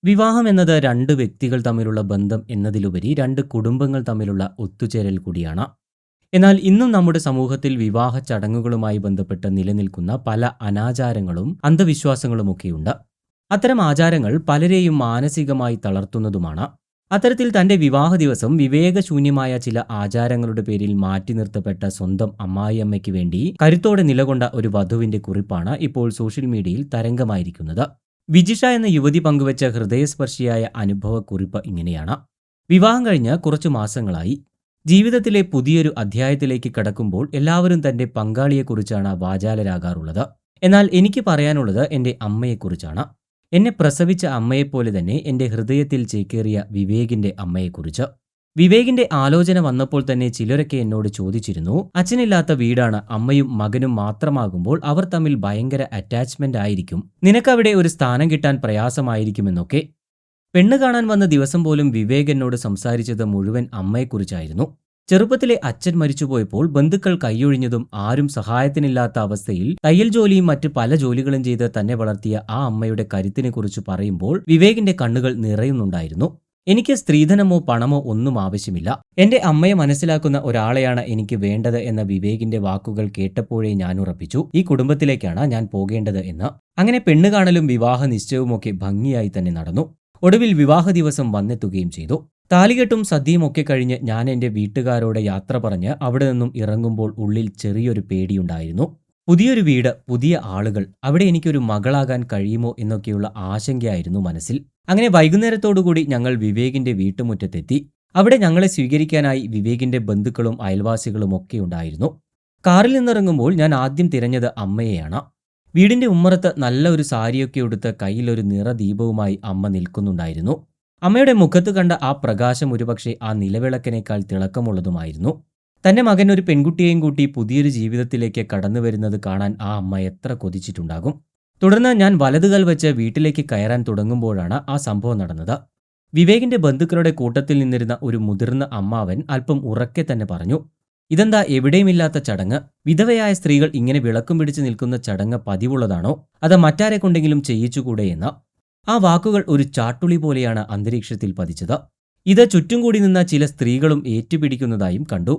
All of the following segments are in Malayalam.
വിവാഹം എന്നത് രണ്ട് വ്യക്തികൾ തമ്മിലുള്ള ബന്ധം എന്നതിലുപരി രണ്ട് കുടുംബങ്ങൾ തമ്മിലുള്ള ഒത്തുചേരൽ കൂടിയാണ്. എന്നാൽ ഇന്നും നമ്മുടെ സമൂഹത്തിൽ വിവാഹ ചടങ്ങുകളുമായി ബന്ധപ്പെട്ട് നിലനിൽക്കുന്ന പല അനാചാരങ്ങളും അന്ധവിശ്വാസങ്ങളുമൊക്കെയുണ്ട്. അത്തരം ആചാരങ്ങൾ പലരെയും മാനസികമായി തളർത്തുന്നതുമാണ്. അത്തരത്തിൽ തന്റെ വിവാഹ ദിവസം വിവേകശൂന്യമായ ചില ആചാരങ്ങളുടെ പേരിൽ മാറ്റി നിർത്തപ്പെട്ട സ്വന്തം അമ്മായിയമ്മയ്ക്ക് വേണ്ടി കരുത്തോടെ നിലകൊണ്ട ഒരു വധുവിന്റെ കുറിപ്പാണ് ഇപ്പോൾ സോഷ്യൽ മീഡിയയിൽ തരംഗമായിരിക്കുന്നത്. വിജിഷ എന്ന യുവതി പങ്കുവച്ച ഹൃദയസ്പർശിയായ അനുഭവക്കുറിപ്പ് ഇങ്ങനെയാണ്. വിവാഹം കഴിഞ്ഞ് കുറച്ചു മാസങ്ങളായി. ജീവിതത്തിലെ പുതിയൊരു അധ്യായത്തിലേക്ക് കടക്കുമ്പോൾ എല്ലാവരും തന്റെ പങ്കാളിയെക്കുറിച്ചാണ് വാചാലരാകാറുള്ളത്. എന്നാൽ എനിക്ക് പറയാനുള്ളത് എൻ്റെ അമ്മയെക്കുറിച്ചാണ്. എന്നെ പ്രസവിച്ച അമ്മയെപ്പോലെ തന്നെ എൻ്റെ ഹൃദയത്തിൽ ചേക്കേറിയ വിവേകിന്റെ അമ്മയെക്കുറിച്ച്. വിവേകിന്റെ ആലോചന വന്നപ്പോൾ തന്നെ ചിലരൊക്കെ എന്നോട് ചോദിച്ചിരുന്നു, അച്ഛനില്ലാത്ത വീടാണ്, അമ്മയും മകനും മാത്രമാകുമ്പോൾ അവർ തമ്മിൽ ഭയങ്കര അറ്റാച്ച്മെന്റ് ആയിരിക്കും, നിനക്കവിടെ ഒരു സ്ഥാനം കിട്ടാൻ പ്രയാസമായിരിക്കുമെന്നൊക്കെ. പെണ്ണ് കാണാൻ വന്ന ദിവസം പോലും വിവേക് എന്നോട് സംസാരിച്ചത് മുഴുവൻ അമ്മയെക്കുറിച്ചായിരുന്നു. ചെറുപ്പത്തിലെ അച്ഛൻ മരിച്ചുപോയപ്പോൾ ബന്ധുക്കൾ കൈയൊഴിഞ്ഞതും ആരും സഹായത്തിനില്ലാത്ത അവസ്ഥയിൽ തയ്യൽ ജോലിയും മറ്റ് പല ജോലികളും ചെയ്ത് തന്നെ വളർത്തിയ ആ അമ്മയുടെ കരുത്തിനെക്കുറിച്ച് പറയുമ്പോൾ വിവേകിന്റെ കണ്ണുകൾ നിറയുന്നുണ്ടായിരുന്നു. എനിക്ക് സ്ത്രീധനമോ പണമോ ഒന്നും ആവശ്യമില്ല, എന്റെ അമ്മയെ മനസ്സിലാക്കുന്ന ഒരാളെയാണ് എനിക്ക് വേണ്ടത് എന്ന വിവേകിന്റെ വാക്കുകൾ കേട്ടപ്പോഴേ ഞാൻ ഉറപ്പിച്ചു, ഈ കുടുംബത്തിലേക്കാണ് ഞാൻ പോകേണ്ടത് എന്ന്. അങ്ങനെ പെണ്ണ് കാണലും വിവാഹ നിശ്ചയവുമൊക്കെ ഭംഗിയായി തന്നെ നടന്നു. ഒടുവിൽ വിവാഹ ദിവസം വന്നെത്തുകയും ചെയ്തു. താലികെട്ടും സദ്യയും ഒക്കെ കഴിഞ്ഞ് ഞാൻ എൻ്റെ വീട്ടുകാരോട് യാത്ര പറഞ്ഞ് അവിടെ നിന്നും ഇറങ്ങുമ്പോൾ ഉള്ളിൽ ചെറിയൊരു പേടിയുണ്ടായിരുന്നു. പുതിയൊരു വീട്, പുതിയ ആളുകൾ, അവിടെ എനിക്കൊരു മകളാകാൻ കഴിയുമോ എന്നൊക്കെയുള്ള ആശങ്കയായിരുന്നു മനസ്സിൽ. അങ്ങനെ വൈകുന്നേരത്തോടുകൂടി ഞങ്ങൾ വിവേകിന്റെ വീട്ടുമുറ്റത്തെത്തി. അവിടെ ഞങ്ങളെ സ്വീകരിക്കാനായി വിവേകിന്റെ ബന്ധുക്കളും അയൽവാസികളും ഒക്കെ ഉണ്ടായിരുന്നു. കാറിൽ നിന്നിറങ്ങുമ്പോൾ ഞാൻ ആദ്യം തിരഞ്ഞത് അമ്മയെയാണ്. വീടിന്റെ ഉമ്മറത്ത് നല്ല ഒരു സാരിയൊക്കെ ഉടുത്ത് കയ്യിലൊരു നിറദീപവുമായി അമ്മ നിൽക്കുന്നുണ്ടായിരുന്നു. അമ്മയുടെ മുഖത്ത് കണ്ട ആ പ്രകാശം ഒരുപക്ഷെ ആ നിലവിളക്കിനേക്കാൾ തിളക്കമുള്ളതുമായിരുന്നു. തന്റെ മകൻ ഒരു പെൺകുട്ടിയെയും കൂട്ടി പുതിയൊരു ജീവിതത്തിലേക്ക് കടന്നു വരുന്നത് കാണാൻ ആ അമ്മ എത്ര കൊതിച്ചിട്ടുണ്ടാകും. തുടർന്ന് ഞാൻ വലതുകാൽ വെച്ച് വീട്ടിലേക്ക് കയറാൻ തുടങ്ങുമ്പോഴാണ് ആ സംഭവം നടന്നത്. വിവേകിന്റെ ബന്ധുക്കളുടെ കൂട്ടത്തിൽ നിന്നിരുന്ന ഒരു മുതിർന്ന അമ്മാവൻ അല്പം ഉറക്കെ തന്നെ പറഞ്ഞു, ഇതെന്താ എവിടെയുമില്ലാത്ത ചടങ്ങ്? വിധവയായ സ്ത്രീകൾ ഇങ്ങനെ വിളക്കും പിടിച്ചു നിൽക്കുന്ന ചടങ്ങ് പതിവുള്ളതാണോ, അത് മറ്റാരെ കൊണ്ടെങ്കിലും ചെയ്യിച്ചുകൂടെ എന്ന്. ആ വാക്കുകൾ ഒരു ചാട്ടുളി പോലെയാണ് അന്തരീക്ഷത്തിൽ പതിച്ചത്. ഇത് ചുറ്റും കൂടി നിന്ന ചില സ്ത്രീകളും ഏറ്റുപിടിക്കുന്നതായും കണ്ടു.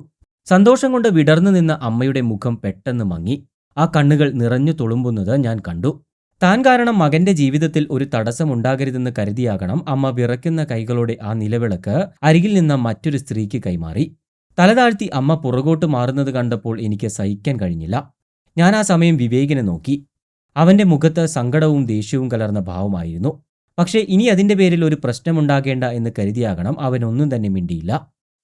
സന്തോഷം കൊണ്ട് വിടർന്നു നിന്ന അമ്മയുടെ മുഖം പെട്ടെന്ന് മങ്ങി. ആ കണ്ണുകൾ നിറഞ്ഞു തുളുമ്പുന്നത് ഞാൻ കണ്ടു. താൻ കാരണം മകന്റെ ജീവിതത്തിൽ ഒരു തടസ്സമുണ്ടാകരുതെന്ന് കരുതിയാകണം അമ്മ വിറയ്ക്കുന്ന കൈകളോടെ ആ നിലവിളക്ക് അരികിൽ നിന്ന മറ്റൊരു സ്ത്രീക്ക് കൈമാറി. തലതാഴ്ത്തി അമ്മ പുറകോട്ട് മാറുന്നത് കണ്ടപ്പോൾ എനിക്ക് സഹിക്കാൻ കഴിഞ്ഞില്ല. ഞാൻ ആ സമയം വിവേകിനെ നോക്കി. അവന്റെ മുഖത്ത് സങ്കടവും ദേഷ്യവും കലർന്ന ഭാവമായിരുന്നു. പക്ഷേ ഇനി അതിന്റെ പേരിൽ ഒരു പ്രശ്നമുണ്ടാകേണ്ട എന്ന് കരുതിയാകണം അവൻ ഒന്നും തന്നെ മിണ്ടിയില്ല.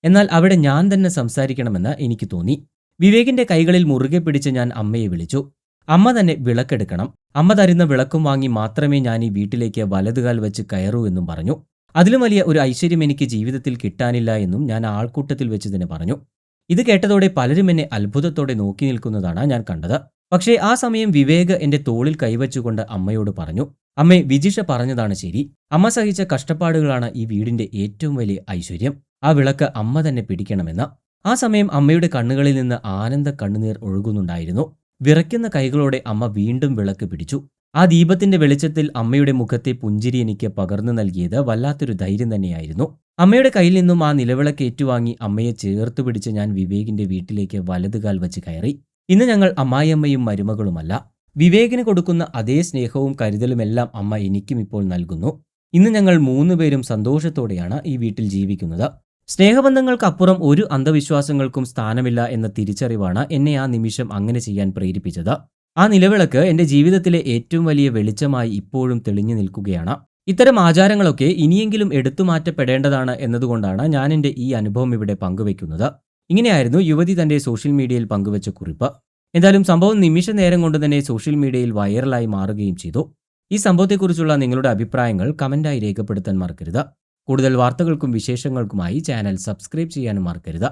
എന്നാൽ അവിടെ ഞാൻ തന്നെ സംസാരിക്കണമെന്ന് എനിക്ക് തോന്നി. വിവേകിന്റെ കൈകളിൽ മുറുകെ പിടിച്ച് ഞാൻ അമ്മയെ വിളിച്ചു. അമ്മ തന്നെ വിളക്കെടുക്കണം, അമ്മ തരുന്ന വിളക്കും വാങ്ങി മാത്രമേ ഞാൻ ഈ വീട്ടിലേക്ക് വലതുകാൽ വെച്ച് കയറൂ എന്നും പറഞ്ഞു. അതിലും വലിയ ഒരു ഐശ്വര്യം എനിക്ക് ജീവിതത്തിൽ കിട്ടാനില്ല എന്നും ഞാൻ ആൾക്കൂട്ടത്തിൽ വെച്ച് തന്നെ പറഞ്ഞു. ഇത് കേട്ടതോടെ പലരും എന്നെ അത്ഭുതത്തോടെ നോക്കി നിൽക്കുന്നതാണ് ഞാൻ കണ്ടത്. പക്ഷേ ആ സമയം വിവേക് എന്റെ തോളിൽ കൈവച്ചുകൊണ്ട് അമ്മയോട് പറഞ്ഞു, അമ്മേ, വിജിഷ പറഞ്ഞതാണ് ശരി. അമ്മ സഹിച്ച കഷ്ടപ്പാടുകളാണ് ഈ വീടിന്റെ ഏറ്റവും വലിയ ഐശ്വര്യം. ആ വിളക്ക് അമ്മ തന്നെ പിടിക്കണമെന്ന്. ആ സമയം അമ്മയുടെ കണ്ണുകളിൽ നിന്ന് ആനന്ദ കണ്ണുനീർ ഒഴുകുന്നുണ്ടായിരുന്നു. വിറയ്ക്കുന്ന കൈകളോടെ അമ്മ വീണ്ടും വിളക്ക് പിടിച്ചു. ആ ദീപത്തിന്റെ വെളിച്ചത്തിൽ അമ്മയുടെ മുഖത്തെ പുഞ്ചിരി എനിക്ക് പകർന്നു നൽകിയത് വല്ലാത്തൊരു ധൈര്യം തന്നെയായിരുന്നു. അമ്മയുടെ കയ്യിൽ നിന്നും ആ നിലവിളക്ക് ഏറ്റുവാങ്ങി അമ്മയെ ചേർത്തു പിടിച്ച് ഞാൻ വിവേകിന്റെ വീട്ടിലേക്ക് വലതുകാൽ വെച്ച് കയറി. ഇന്ന് ഞങ്ങൾ അമ്മായിയമ്മയും മരുമകളുമല്ല. വിവേകിന് കൊടുക്കുന്ന അതേ സ്നേഹവും കരുതലുമെല്ലാം അമ്മ എനിക്കും ഇപ്പോൾ നൽകുന്നു. ഇന്ന് ഞങ്ങൾ 3 പേരും സന്തോഷത്തോടെയാണ് ഈ വീട്ടിൽ ജീവിക്കുന്നത്. സ്നേഹബന്ധങ്ങൾക്കപ്പുറം ഒരു അന്ധവിശ്വാസങ്ങൾക്കും സ്ഥാനമില്ല എന്ന തിരിച്ചറിവാണ് എന്നെ ആ നിമിഷം അങ്ങനെ ചെയ്യാൻ പ്രേരിപ്പിച്ചത്. ആ നിലവിളക്ക് എൻ്റെ ജീവിതത്തിലെ ഏറ്റവും വലിയ വെളിച്ചമായി ഇപ്പോഴും തെളിഞ്ഞു നിൽക്കുകയാണ്. ഇത്തരം ആചാരങ്ങളൊക്കെ ഇനിയെങ്കിലും എടുത്തുമാറ്റപ്പെടേണ്ടതാണ് എന്നതുകൊണ്ടാണ് ഞാൻ എൻ്റെ ഈ അനുഭവം ഇവിടെ പങ്കുവെക്കുന്നത്. ഇങ്ങനെയായിരുന്നു യുവതി തന്റെ സോഷ്യൽ മീഡിയയിൽ പങ്കുവച്ച കുറിപ്പ്. എന്തായാലും സംഭവം നിമിഷ നേരം കൊണ്ട് തന്നെ സോഷ്യൽ മീഡിയയിൽ വൈറലായി മാറുകയും ചെയ്തു. ഈ സംഭവത്തെക്കുറിച്ചുള്ള നിങ്ങളുടെ അഭിപ്രായങ്ങൾ കമന്റായി രേഖപ്പെടുത്താൻ മറക്കരുത്. കൂടുതൽ വാർത്തകൾക്കും വിശേഷങ്ങൾക്കുമായി ചാനൽ സബ്സ്ക്രൈബ് ചെയ്യാനും മറക്കരുത്.